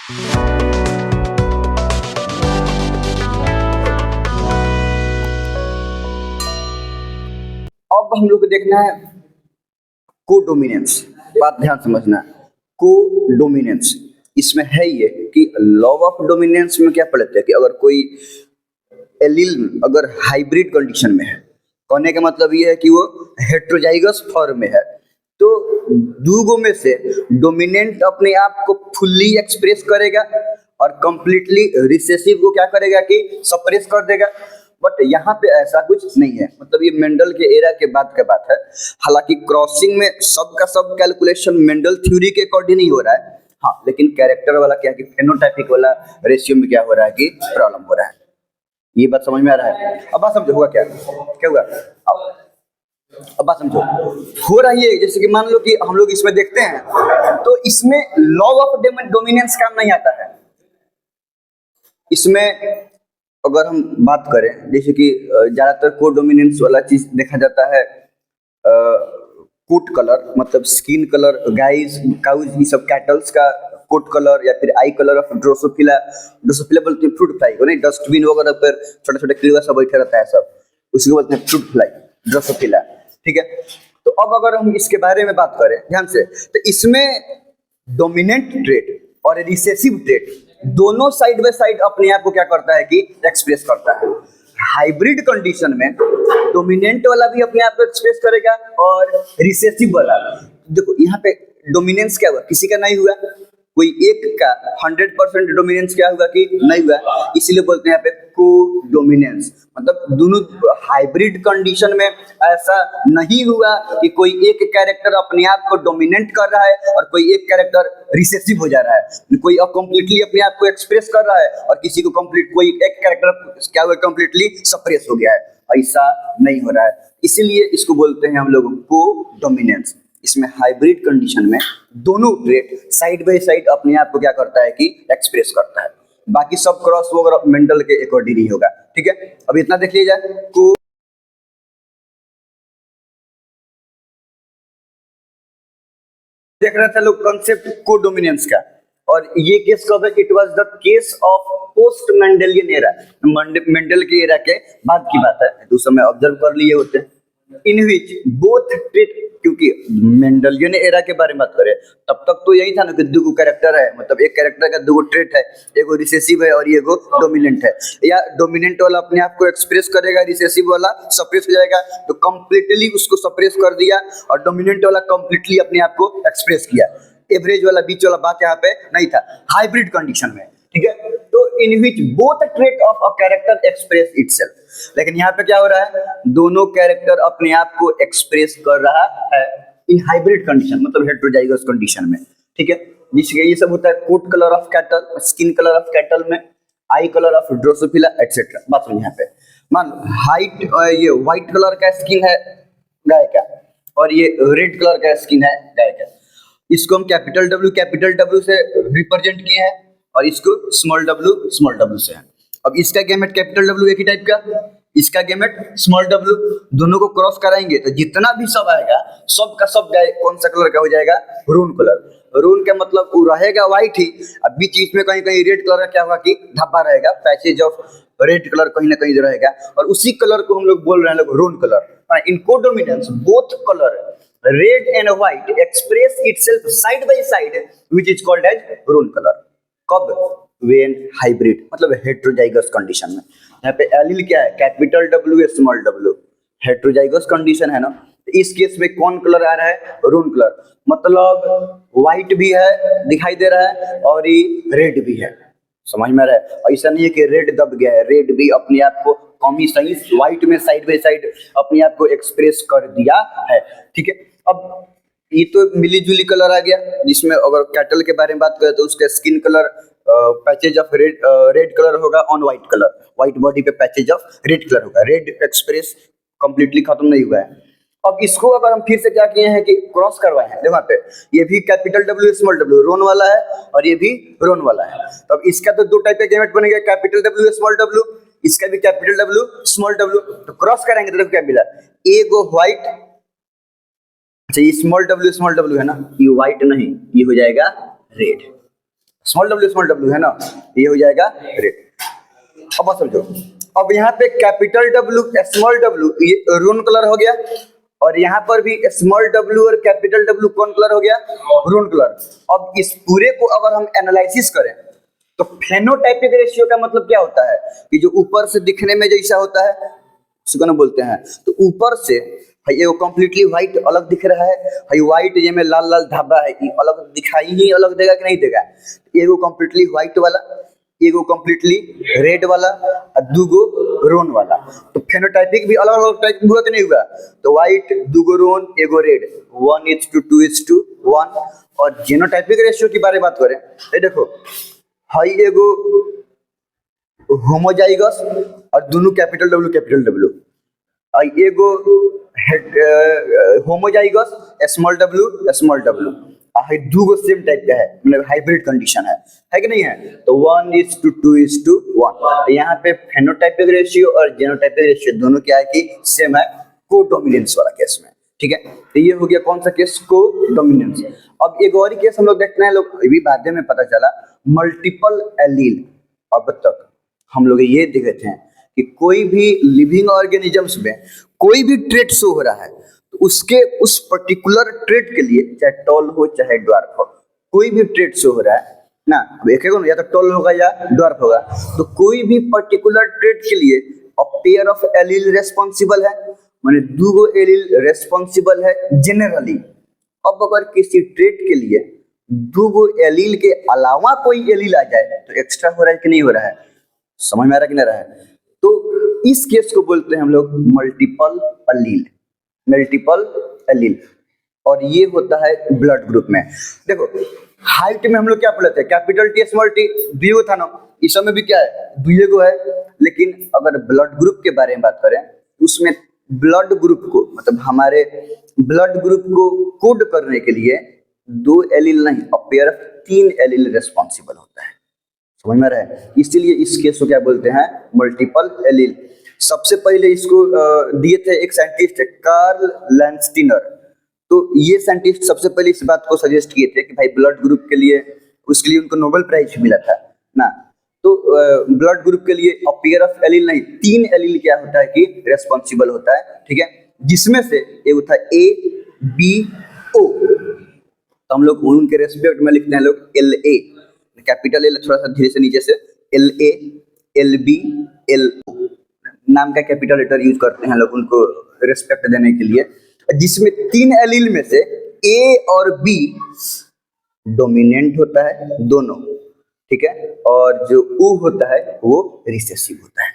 अब हम लोग को देखना है कोडोमिनेंस। बात ध्यान समझना, कोडोमिनेंस इसमें है ये कि लॉ ऑफ डोमिनेंस में क्या पढ़ते हैं कि अगर कोई एलील अगर हाइब्रिड कंडीशन में है, कहने का मतलब ये है कि वो हेट्रोजाइगस फॉर्म में है, तो दूगो में से डोमिनेंट अपने आप को फुल्ली एक्सप्रेस करेगा और कंप्लीटली रिसेसिव को क्या करेगा कि सप्रेस कर देगा। बट यहाँ पे ऐसा कुछ नहीं है, मतलब ये मेंडल के एरा के बाद का बात है। हालांकि क्रॉसिंग में सब का सब कैलकुलेशन मेंडल थ्योरी के अकॉर्डिंग ही हो रहा है, हाँ, लेकिन कैरेक्टर वाला क्या कि फेनोटाइपिक वाला रेशियो में क्या हो रहा है कि प्रॉब्लम हो रहा है। ये बात समझ में आ रहा है? अब बात समझो, हुआ क्या क्या हुआ। अब बात समझो, हो रही है जैसे कि मान लो कि हम लोग इसमें देखते हैं तो इसमें लॉ ऑफ डोमिनेंस काम नहीं आता है। इसमें अगर हम बात करें जैसे कि ज्यादातर कोडोमिनेंस वाला चीज देखा जाता है, कोट कलर मतलब स्किन कलर, गाइस काउज ये सब कैटल्स का कोट कलर, या फिर आई कलर ऑफ ड्रोसोफिला। ड्रोसोफिला बोलते हैं फ्रूट फ्लाई को, नहीं डस्टबिन वगैरह पर छोटे छोटे कीड़ा सब बैठे रहता है सब, उसको बोलते हैं फ्रूट फ्लाई, ड्रोसोफिला। ठीक है, तो अब अगर हम इसके बारे में बात करें ध्यान से, तो इसमें डोमिनेंट ट्रेट और रिसेसिव ट्रेट दोनों साइड बाय साइड अपने आप को क्या करता है कि एक्सप्रेस करता है। हाइब्रिड कंडीशन में डोमिनेंट वाला भी अपने आप को एक्सप्रेस करेगा और रिसेसिव वाला। देखो यहाँ पे डोमिनेंस क्या हुआ, किसी का नहीं हुआ, कोई एक का 100% डोमिनेंस क्या हुआ कि नहीं हुआ, इसीलिए बोलते हैं यहाँ पे कोडोमिनेंस। मतलब दोनों हाइब्रिड कंडीशन में ऐसा नहीं हुआ कि कोई एक कैरेक्टर अपने आप को डोमिनेंट कर रहा है और कोई एक कैरेक्टर रिसेसिव हो जा रहा है, कोई कंप्लीटली अपने आप को एक्सप्रेस कर रहा है और किसी को कंप्लीट कोई एक कैरेक्टर क्या हुआ कंप्लीटली सप्रेस हो गया है। ऐसा नहीं हो रहा है, इसीलिए इसको बोलते हैं हम लोग कोडोमिनेंस। इसमें हाइब्रिड कंडीशन में दोनों ट्रेट साइड बाय साइड अपने आप को क्या करता है कि एक्सप्रेस करता है। बाकी सब क्रॉस वगैरह मेंडल के अकॉर्डिंग ही होगा। ठीक है, अब इतना देख लिया जाए। को देख रहे थे लोग कॉन्सेप्ट कोडोमिनेंस का, और ये केस कब है? It was the case of post Mendelian era, Mendel के एरा के बाद की बात है, तो उस समय ऑब्जर्व कर लिए होते इन विच बोथ ट्रेट। क्योंकि मेंडलियन एरा के बारे में बात करें तब तक तो यही था ना कि दो कैरेक्टर है, मतलब एक कैरेक्टर का दो ट्रेट है, एगो रिसेसिव है और एगो डोमिनेंट है, या डोमिनेंट वाला अपने आप को एक्सप्रेस करेगा, रिसेसिव वाला सप्रेस हो जाएगा, तो कंप्लीटली उसको सप्रेस कर दिया और डोमिनेंट वाला कंप्लीटली अपने आप को एक्सप्रेस किया। एवरेज वाला बीच वाला बात यहाँ पे नहीं था हाइब्रिड कंडीशन में। ठीक है, तो in which both trait of a character express itself. लेकिन यहाँ पे क्या हो रहा है, दोनों कैरेक्टर अपने आप को एक्सप्रेस कर रहा है इन हाइब्रिड कंडीशन, मतलब हेट्रोजाइगस कंडीशन में। ठीक है, जिसके ये सब होता है coat colour of cattle, skin colour of cattle में, eye colour of drosophila etcetera. बात सुनिए यहाँ पे, मान हाइट ये व्हाइट कलर का स्किन है गाय का और ये रेड कलर का स्किन है गाय का, इसको हम कैपिटल डब्ल्यू से रिप्रेजेंट किए हैं और इसको स्मॉल डब्ल्यू से है। अब इसका गैमेट कैपिटल डब्ल्यू एक ही टाइप का, इसका गैमेट स्मॉल डब्ल्यू, दोनों को क्रॉस कराएंगे तो जितना भी सब आएगा सब का सब कौन सा कलर का हो जाएगा? रून कलर। रून का मतलब वो रहेगा व्हाइट ही, अब बीच में कहीं कहीं रेड कलर का क्या होगा कि धब्बा रहेगा, पैचेज ऑफ रेड कलर कहीं ना कहीं रहेगा, और उसी कलर को हम लोग बोल रहे हैं लोग roan colour. In codominance both colour red and white express itself side by side which is called as roan colour. कब? when hybrid मतलब हेट्रोजाइगस कंडीशन में। यहाँ पे एलील क्या है? Capital W small W, heterozygous condition है ना। इस केस में कौन कलर आ रहा है? रून कलर, मतलब व्हाइट भी है दिखाई दे रहा है और ये रेड भी है। समझ में आ रहा है? ऐसा नहीं है कि रेड दब गया है, रेड भी अपने आप को कमी सही व्हाइट में साइड बाय साइड अपने आप को एक्सप्रेस कर दिया है। ठीक है, अब ये तो मिली जुली कलर आ गया, जिसमें अगर कैटल के बारे में बात करें तो उसका skin colour patches of red colour होगा on white colour, white body पे पैचेज ऑफ रेड कलर होगा, रेड एक्सप्रेस कंप्लीटली खत्म नहीं हुआ है। अब इसको अगर हम फिर से क्या किए हैं कि क्रॉस करवाए हैं, देखो पे ये भी कैपिटल डब्ल्यू स्मॉल डब्ल्यू रोन वाला है और ये भी रोन वाला है। तो अब इसका तो दो टाइप का गैमेट बनेगा, कैपिटल डब्ल्यू स्मॉल डब्ल्यू, इसका भी कैपिटल डब्ल्यू स्मॉल डब्ल्यू। तो क्रॉस करेंगे तो क्या मिला? ए गो व्हाइट, अच्छा ये स्मॉल डब्ल्यू है ना, ये व्हाइट नहीं, ये हो जाएगा रेड। स्मॉल w है ना, ये हो जाएगा रेड। अब बात समझो, अब यहाँ पे कैपिटल W स्मॉल w ये रून कलर हो गया, और यहाँ पर भी स्मॉल w और कैपिटल W कौन कलर हो गया, रून कलर। अब इस पूरे को अगर हम एनालिसिस करें तो फेनोटाइपिक रेशियो का मतलब क्या होता है कि जो ऊपर से दिखने में जैसा होता है उसको ना बोलते हैं। तो ऊपर से ये वो कंप्लीटली व्हाइट अलग दिख रहा है, ये व्हाइट ये में लाल लाल धब्बा है, ये अलग दिखाई ही अलग देगा कि नहीं देगा। एगो कंप्लीटली व्हाइट वाला, एगो कंप्लीटली रेड वाला और दूगो रोन वाला। तो फेनोटाइपिक भी अलग अलग टाइप हुआ कि नहीं हुआ। तो व्हाइट दूगो रोन एगो रेड 1:2:1। और जीनोटाइपिक रेशियो की बारे में बात करें ये देखो, हाई एगो होमोजाइगस और दोनों कैपिटल W और एगो होमोजाइगस स्मॉल w और दूगो सेम टाइप का है, मतलब हाइब्रिड कंडीशन है कि नहीं है। तो 1:2:1। तो यहाँ पे फेनोटाइपिक रेशियो और जीनोटाइपिक रेशियो दोनों क्या है कि सेम है, कोडोमिनेंस वाला केस में। ठीक है, तो ये हो गया कौन सा केस, कोडोमिनेंस। अब एक और केस हम लोग देखते हैं, लोग अभी बाद में पता चला मल्टीपल एलील। अब तक हम लोग ये देखे थे कि कोई भी लिविंग ऑर्गेनिजम्स में कोई भी ट्रेट शो हो रहा है तो उसके उस पर्टिकुलर ट्रेट के लिए, चाहे टॉल हो चाहे ड्वार्फ हो, कोई भी ट्रेट शो हो रहा है ना, एक या तो टॉल होगा या ड्वार्फ होगा, तो कोई भी पर्टिकुलर ट्रेट के लिए a pair of allele responsible है, माने दूगो एलील रेस्पॉन्सिबल है जनरली। अब अगर किसी ट्रेट के लिए दूगो एलील के अलावा कोई एलील आ जाए तो एक्स्ट्रा हो रहा है कि नहीं हो रहा है, समझ में आ रहा है कि नहीं रहा है। तो इस केस को बोलते हैं हम लोग मल्टीपल एलील। और ये होता है ब्लड ग्रुप में। देखो हाइट में हम लोग क्या पढ़ते हैं, कैपिटल T स्मॉल t दुगो था ना, इस समय भी क्या है दुगो है। लेकिन अगर ब्लड ग्रुप के बारे में बात करें उसमें ब्लड ग्रुप को, मतलब हमारे ब्लड ग्रुप को कोड करने के लिए 2 एलील नहीं, a pair of 3 allele responsible होता है, समझ में रहा है। इसीलिए इस केस को क्या बोलते हैं, मल्टीपल एलील। सबसे पहले इसको दिए थे एक साइंटिस्ट कार्ल लैंडस्टीनर। तो ये साइंटिस्ट सबसे पहले इस बात को सजेस्ट किए थे कि भाई ब्लड ग्रुप के लिए, उसके लिए उनको नोबेल प्राइज मिला था ना। तो ब्लड ग्रुप के लिए अ पेयर ऑफ एलील नहीं, 3 एलील क्या होता है कि रेस्पॉन्सिबल होता है। ठीक है, जिसमें से एक था ABO। तो हम लोग उनके रेस्पेक्ट में लिखते हैं लोग LA, कैपिटल L थोड़ा सा धीरे से नीचे से, LA LB LO नाम का कैपिटल लेटर यूज करते हैं लोग उनको रेस्पेक्ट देने के लिए। जिसमें 3 एलील में से A और B डोमिनेंट होता है दोनों, ठीक है, और जो O होता है वो रिसेसिव होता है।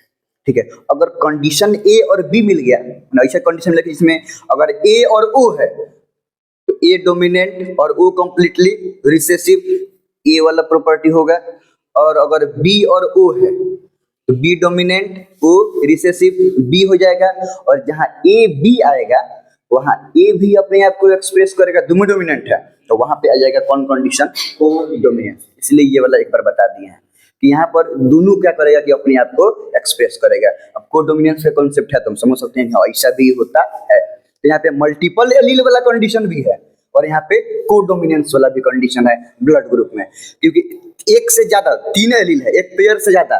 ठीक है, अगर कंडीशन A और B मिल गया, ऐसा कंडीशन मिला कि जिसमें अगर A और O है तो A डोमिनेंट और O कंप्लीटली रिसेसिव, A वाला प्रॉपर्टी होगा। और अगर B और O है तो B dominant O recessive, B हो जाएगा। और जहां A B आएगा वहां A भी अपने आप को एक्सप्रेस करेगा, दोनों डोमिनेंट है, तो वहां पे आ जाएगा कौन कंडीशन, को डोमिनेंस। इसलिए ये वाला एक बार बता दिए हैं कि यहाँ पर दोनों क्या करेगा कि अपने आप को एक्सप्रेस करेगा। अब को डोमिनेंस का कॉन्सेप्ट है, तुम समझ सकते हैं कि ऐसा भी होता है। तो यहाँ पे मल्टीपल एलील वाला कंडीशन भी है और यहाँ पे को डोमिनेंस वाला भी कंडीशन है ब्लड ग्रुप में, क्योंकि एक से ज्यादा 3 एलील है, एक पेयर से ज्यादा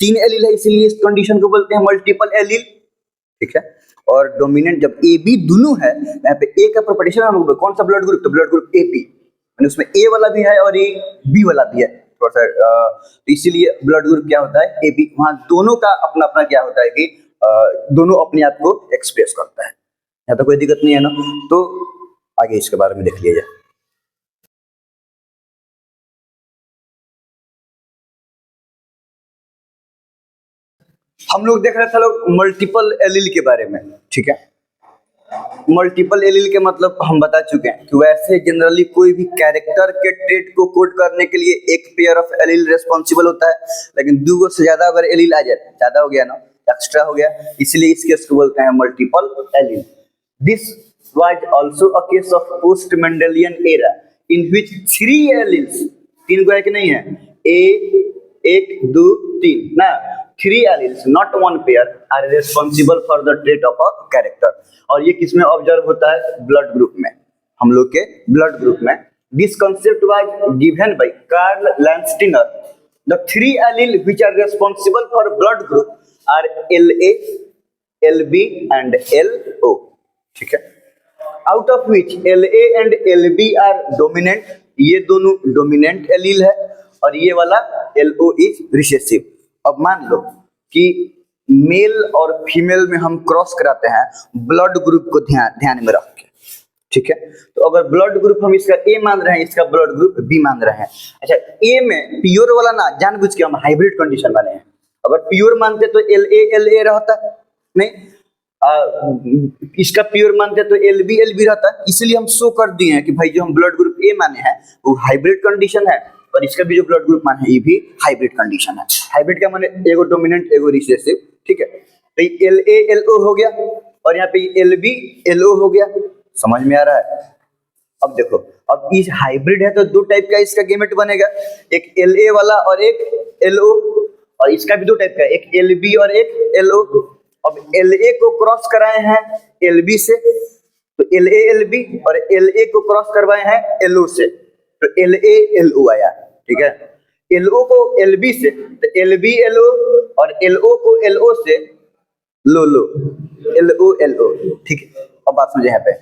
3 एलील है, इसीलिए इस कंडीशन को बोलते हैं मल्टीपल एलील। ठीक है, और डोमिनेंट जब ए बी दोनों है, यहाँ पे ए का प्रोपर्टीशन हम लोग कौन सा ब्लड ग्रुप, तो ब्लड ग्रुप AP, यानी उसमें ए वाला भी है और ये बी वाला भी है थोड़ा सा, तो इसीलिए ब्लड ग्रुप क्या होता है AB। वहां दोनों का अपना अपना क्या होता है कि दोनों अपने आप को एक्सप्रेस करता है, यहाँ तो कोई दिक्कत नहीं है ना। तो आगे इसके बारे में देख लिया जाए। हम लोग देख रहे थे लोग मल्टीपल एलील के बारे में। ठीक है, मल्टीपल एलील के मतलब हम बता चुके हैं कि वैसे जनरली कोई भी कैरेक्टर के ट्रेट को कोड करने के लिए एक पेयर ऑफ एलील रेस्पॉन्सिबल होता है, लेकिन दो से ज्यादा अगर एलील आ जाए, ज्यादा हो गया ना, एक्स्ट्रा हो गया, इसलिए इस केस को बोलते हैं multiple allele. This was also a case of post Mendelian era in which 3 alleles, 3 को है कि नहीं है, एक दो तीन ना, 3 alleles not 1 pair are responsible for the trait of a character. और ये किसमें ऑब्जर्व होता है, ब्लड ग्रुप में, हम लोग के ब्लड ग्रुप में This concept was given by Carl Landsteiner. The three alleles which are responsible for blood group are LA, LB and LO. ठीक है, out of which LA and LB are dominant. ये दोनों dominant allele है और ये वाला LO is recessive. अब मान लो कि मेल और फीमेल में हम क्रॉस कराते हैं ब्लड ग्रुप को ध्यान में रख के. ठीक है, तो अगर ब्लड ग्रुप हम इसका ए मान रहे हैं, इसका ब्लड ग्रुप बी मान रहे हैं. अच्छा, ए में प्योर वाला ना जानबूझ के हम हाइब्रिड कंडीशन वाले हैं. अगर प्योर मानते तो LA रहता, नहीं इसका प्योर मानते तो LB रहता. इसलिए हम शो कर दिए हैं कि भाई जो हम ब्लड ग्रुप ए माने हैं वो हाइब्रिड कंडीशन है और इसका भी जो ब्लड ग्रुप माने है ये भी हाइब्रिड कंडीशन है. हाइब्रिड का माने एगो डोमिनेंट एगो रिसेसिव. ठीक है, तो ये LA-LO हो गया और यहाँ पे LB-LO हो गया. समझ में आ रहा है? अब देखो, अब इस हाइब्रिड है तो दो टाइप का इसका गेमेट बनेगा, एक LA वाला और एक LO. और इसका भी दो टाइप का, एक LB और एक LO. अब LA को क्रॉस कराए हैं LB से तो LA-LB और LA को क्रॉस करवाए हैं LO से तो LA-LO आया. ठीक है, LO को LB से तो LB-LO और LO को LO से लो LO-LO. ठीक है, अब बात समझे यहाँ पे.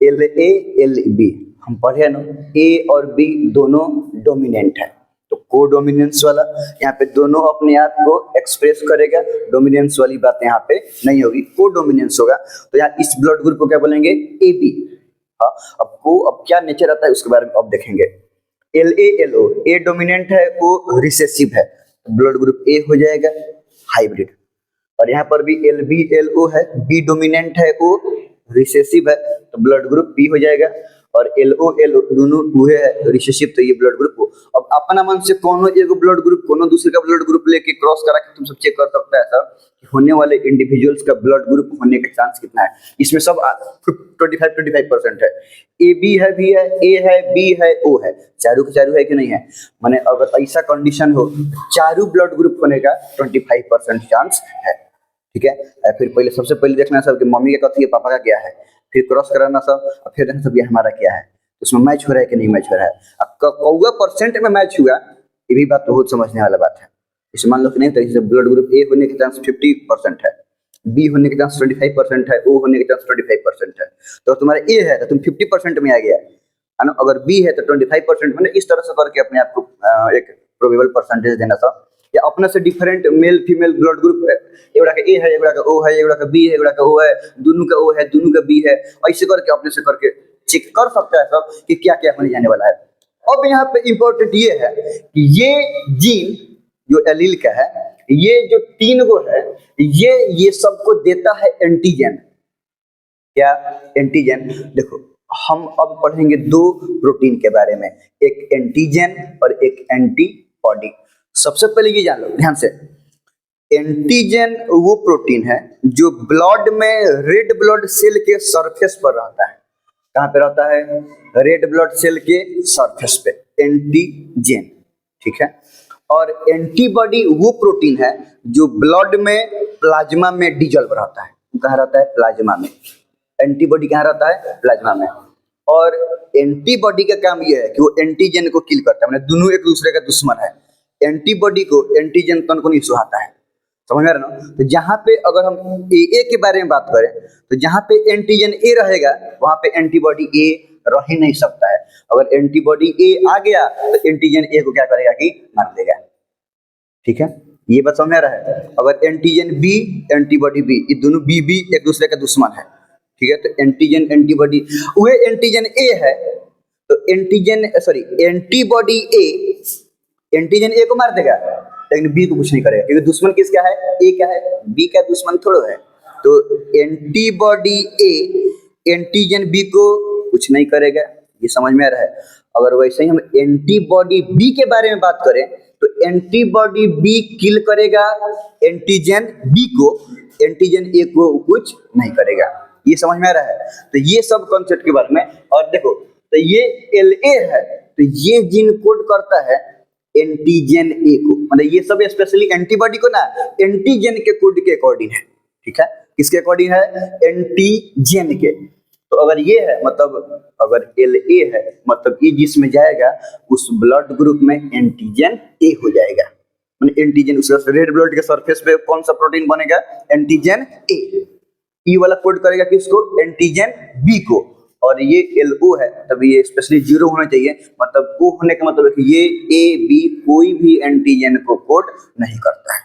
LA-LB हम पढ़े ना, A और B दोनों डोमिनेंट है तो को डोमिनेंस वाला यहाँ पे दोनों अपने आप को एक्सप्रेस करेगा. डोमिनेंस वाली बात यहाँ पे नहीं होगी, को डोमिनेंस होगा. तो यहाँ इस ब्लड ग्रुप को क्या बोलेंगे? AB. हाँ, अब क्या नेचर आता है उसके बारे में अब देखेंगे. LA-LO, A डोमिनेंट है, O रिसेसिव है, ब्लड ग्रुप A हो जाएगा हाइब्रिड. और यहाँ पर भी LB-LO है, B डोमिनेंट है, O रिसेसिव है तो ब्लड ग्रुप B हो जाएगा. और LO-LO दोनों हुए है रिसेसिव तो ये ब्लड ग्रुप हो. अब अपना मन से कोनो एगो ब्लड ग्रुप कोनो दूसरे का ब्लड ग्रुप लेके क्रॉस करा के तुम सब चेक कर सकते हैं सब कि होने वाले इंडिविजुअल्स का ब्लड ग्रुप होने का चांस कितना है. इसमें सब 25% है. AB है, B है, A है, B है, O है, चारों के चारों है कि नहीं है. माने अगर ऐसा कंडीशन हो चारों ब्लड ग्रुप होने का 25% चांस है. ठीक है, फिर पहले सबसे पहले देखना सब कि मम्मी का कथी है, पापा का क्या है, फिर क्रॉस कराना सब, और फिर देखना सब ये हमारा क्या है, उसमें मैच हो रहा है कि नहीं मैच हो रहा है. अब कौवा परसेंट में मैच हुआ ये भी बात बहुत समझने वाला बात है. इसे मान लो कि नहीं तो इसे ब्लड ग्रुप A होने के चांस 50% है, B होने के चांस 25% है, O होने के चांस 25% है. तो तुम्हारा A है तो तुम 50% में आ गया है ना. अगर B है तो 25%. मैंने इस तरह से करके अपने आप को एक प्रोबेबल परसेंटेज देना था. या अपने से different male female blood group है, एगुड़ा का A है, एगुड़ा का O है, एगुड़ा का B है, एगुड़ा का O है, दोनों का O है, दोनों का B है. ऐसे करके अपने से करके चेक कर सकता है सब कि क्या क्या होने जाने वाला है. अब यहाँ पे इम्पोर्टेंट ये है कि ये जीन जो एलील का है, ये जो 3 गो है, ये सबको देता है एंटीजन. क्या एंटीजन? देखो हम अब पढ़ेंगे 2 प्रोटीन के बारे में, एक एंटीजन और एक एंटीबॉडी. सबसे पहले ये जान लो ध्यान से, एंटीजन वो प्रोटीन है जो ब्लड में रेड ब्लड सेल के सरफेस पर रहता है. कहाँ पे रहता है? रेड ब्लड सेल के सरफेस पे, एंटीजन. ठीक है, और एंटीबॉडी वो प्रोटीन है जो ब्लड में प्लाज्मा में डिजॉल्व रहता है. कहाँ रहता है? प्लाज्मा में. एंटीबॉडी कहाँ रहता है? प्लाज्मा में. और एंटीबॉडी का काम ये है कि वो एंटीजन को किल करता है, मतलब दोनों एक दूसरे का दुश्मन है. एंटीबॉडी को एंटीजन तन को नहीं सुहाता है. समझ में आ रहा ना? तो जहाँ पे अगर हम ए के बारे में बात करें तो जहाँ पे एंटीजन ए रहेगा वहाँ पे एंटीबॉडी ए रह ही नहीं सकता है. अगर एंटीबॉडी ए आ गया तो एंटीजन ए को क्या करेगा कि मार देगा. ठीक है, ये बात समझ में आ रहा है. अगर एंटीजन बी एंटीबॉडी बी, ये दोनों बी एक दूसरे का दुश्मन है. ठीक है, तो एंटीजन एंटीबॉडी वह एंटीजन ए है तो एंटीबॉडी एंटीजन ए को मार देगा लेकिन बी को कुछ नहीं करेगा क्योंकि दुश्मन किसका है? ए का है, बी का दुश्मन थोड़ा है. तो एंटीबॉडी ए एंटीजन बी को कुछ नहीं करेगा. ये समझ में आ रहा है. अगर वैसे ही हम एंटीबॉडी बी के बारे में बात करें तो एंटीबॉडी बी किल करेगा एंटीजन बी को, एंटीजन ए को कुछ नहीं करेगा. ये समझ में आ रहा है. तो ये सब कॉन्सेप्ट के बारे में. और देखो तो ये LA है तो ये जीन कोड करता है एंटीजन ए को, मतलब ये सब स्पेशली एंटीबॉडी को ना एंटीजन के कोड के अकॉर्डिंग है. ठीक है, किसके अकॉर्डिंग है? एंटीजन के. तो अगर ये है मतलब अगर LA है मतलब ये जिसमें जाएगा उस ब्लड ग्रुप में एंटीजन A हो जाएगा। माने एंटीजन उसका रेड ब्लड के सरफेस पे कौन सा प्रोटीन बनेगा? Antigen A। ई वाला कोड करेगा किसको? एंटीजन B को। और ये LO है तब ये स्पेशली 0 होना चाहिए, मतलब O होने का मतलब है कि ये A B कोई भी एंटीजन को कोड नहीं करता है।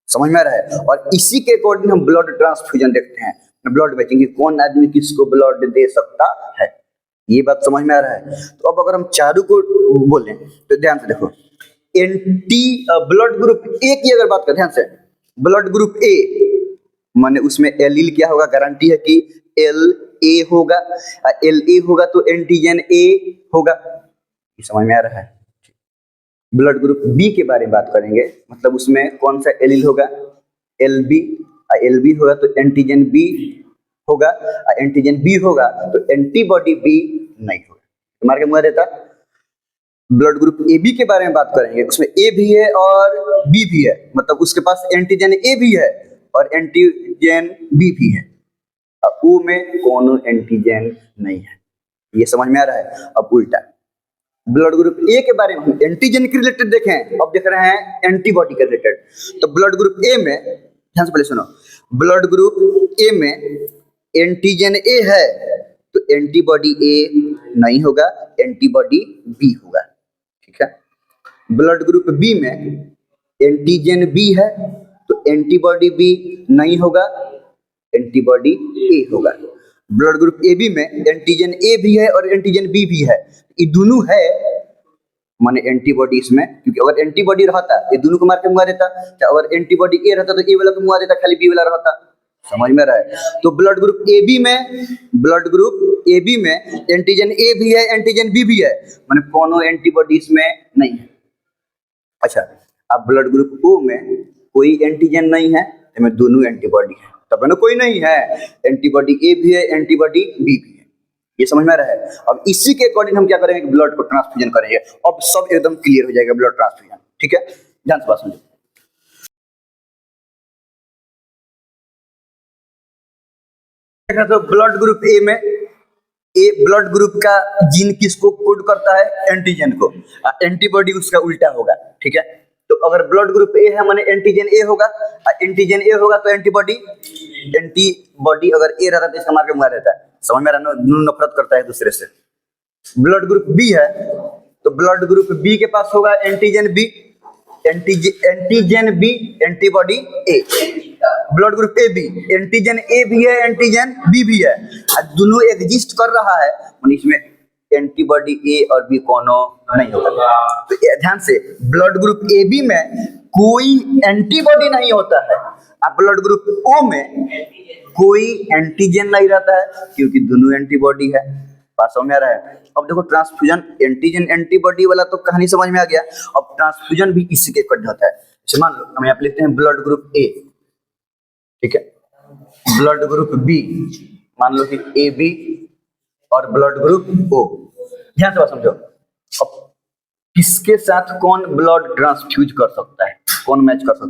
समझ में आ रहा है? और इसी के अकॉर्डिंग हम ब्लड ट्रांसफ्यूजन देखते हैं, ब्लड मैचिंग कि कौन आदमी किसको ब्लड दे सकता है। ये बात समझ में आ रहा है? तो अब अगर हम चारों को बोलें तो ध्यान से देखो, ब्लड ग्रुप ए की अगर बात करें ध्यान से, ब्लड ग्रुप ए माने उसमें एलील क्या होगा? गारंटी है कि LA होगा, LA होगा तो एंटीजन A होगा। ये समझ में आ रहा है? ब्लड ग्रुप बी के बारे में बात करेंगे, मतलब उसमें कौन सा एलील होगा? LB। LB होगा तो एंटीजन B होगा, एंटीजन B होगा तो एंटीबॉडी B नहीं होगा। तुम्हारे क्या मुआ देता? ब्लड ग्रुप AB के बारे में बात करेंगे, उसमें A भी है और B भी है, मतलब उसके पास एंटीजन A भी है और एंटीजन B भी है, और O में कोनो एंटीजन नहीं है। ये समझ में आ रहा है? अब उल्टा ब्लड ग्रुप ए के बारे में हम एंटीजन के रिलेटेड देखें, अब देख रहे हैं एंटीबॉडी के रिलेटेड। तो ब्लड ग्रुप ए में ध्यान से पहले सुनो, ब्लड ग्रुप ए में एंटीजन ए है तो एंटीबॉडी ए नहीं होगा, एंटीबॉडी बी होगा। ठीक है। ब्लड ग्रुप बी में एंटीजन बी है तो एंटीबॉडी बी नहीं होगा, एंटीबॉडी ए होगा। ब्लड ग्रुप ए बी में एंटीजन ए भी है और एंटीजन बी भी है, ये दोनों है माने एंटीबॉडी इसमें, क्योंकि अगर एंटीबॉडी रहता ये दोनों को मार के मुआ देता, अगर एंटीबॉडी ए रहता तो ए वाला को मुआ देता, खाली बी वाला रहता। समझ में रहा है? तो ब्लड ग्रुप ए बी में एंटीजन ए भी है, एंटीजन बी भी है, माने कोनो एंटीबॉडी इसमें नहीं है। अच्छा, अब ब्लड ग्रुप ओ में कोई एंटीजन नहीं है, इसमें दोनों एंटीबॉडी है, तब ना कोई नहीं है, एंटीबॉडी ए भी है, एंटीबॉडी बी भी है। ये समझ में आ रहा है? अब इसी के अकॉर्डिंग हम क्या करेंगे? ब्लड को ट्रांसफ्यूजन करेंगे। अब सब एकदम क्लियर हो जाएगा ब्लड ट्रांसफ्यूजन। ठीक है, ध्यान से बात समझो। तो ब्लड ग्रुप ए में ब्लड ग्रुप का जीन किसको कोड करता है? एंटीजन को। एंटीबॉडी उसका उल्टा होगा। ठीक है, तो अगर ब्लड ग्रुप ए है माने एंटीजन ए होगा, एंटीजन ए होगा तो एंटीबॉडी अगर ए रहता तो इसका मार के मुआ रहता है। समझ में आ रहा है? नफरत करता है दूसरे से। ब्लड ग्रुप बी है तो ब्लड ग्रुप बी के पास होगा antigen B, antigen B antibody A. Blood group A B antigen A भी है, एंटीजन बी भी है, दोनों एग्जिस्ट कर रहा है, इसमें एंटीबॉडी ए और बी कोनो नहीं होगा। तो ध्यान से, ब्लड ग्रुप ए बी में कोई एंटीबॉडी नहीं होता है, अब ब्लड ग्रुप ओ में कोई एंटीजन नहीं रहता है क्योंकि दोनों एंटीबॉडी है। बात समझ में आ रहा है? अब देखो ट्रांसफ्यूजन एंटीजन एंटीबॉडी वाला तो कहानी समझ में आ गया। अब ट्रांसफ्यूजन भी इसी के अकॉर्डिंग होता है। जैसे मान लो हम यहाँ पे लिखते हैं ब्लड ग्रुप ए, ठीक है, ब्लड ग्रुप बी, मान लो कि ए बी और ब्लड ग्रुप ओ। ध्यान से बात समझो, अब किसके साथ कौन ब्लड ट्रांसफ्यूज कर सकता है, कौन मैच कर सकता है?